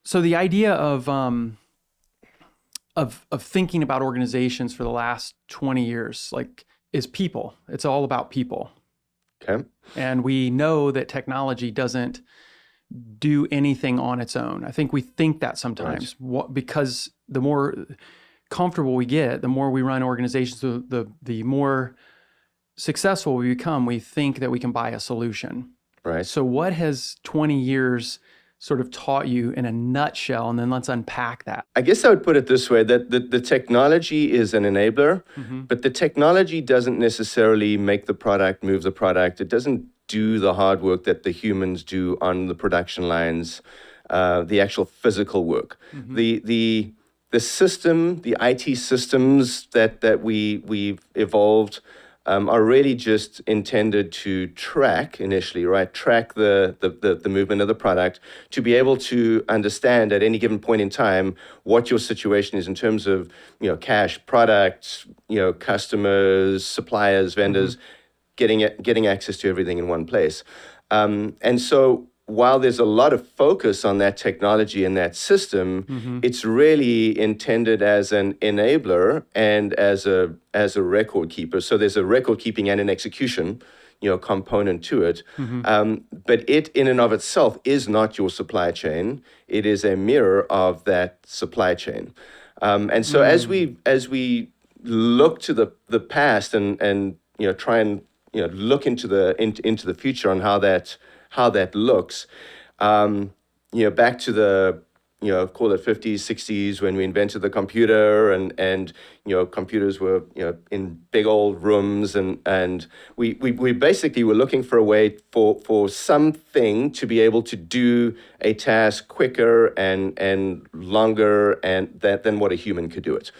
So the idea of thinking about organizations for the last 20 years, like, is people. It's all about people. Okay. And we know that technology doesn't do anything on its own. I think we think that sometimes because the more comfortable we get, the more we run organizations, the more successful we become, we think that we can buy a solution. Right. So what has 20 years sort of taught you in a nutshell? And then let's unpack that. I guess I would put it this way, that the technology is an enabler, but the technology doesn't necessarily make the product, move the product. It doesn't do the hard work that the humans do on the production lines, the actual physical work. The system, the IT systems that we've evolved are really just intended to track initially, right? Track the movement of the product, to be able to understand at any given point in time what your situation is in terms of, cash, products, customers, suppliers, vendors, getting access to everything in one place. And so while there's a lot of focus on that technology and that system, it's really intended as an enabler and as a record keeper. So there's a record keeping and an execution, component to it. But it in and of itself is not your supply chain. It is a mirror of that supply chain. And so as we look to the past and try and look into the future on how that looks, back to the call it 50s, 60s, when we invented the computer, and computers were in big old rooms, and we basically were looking for a way for something to be able to do a task quicker and longer than what a human could do it.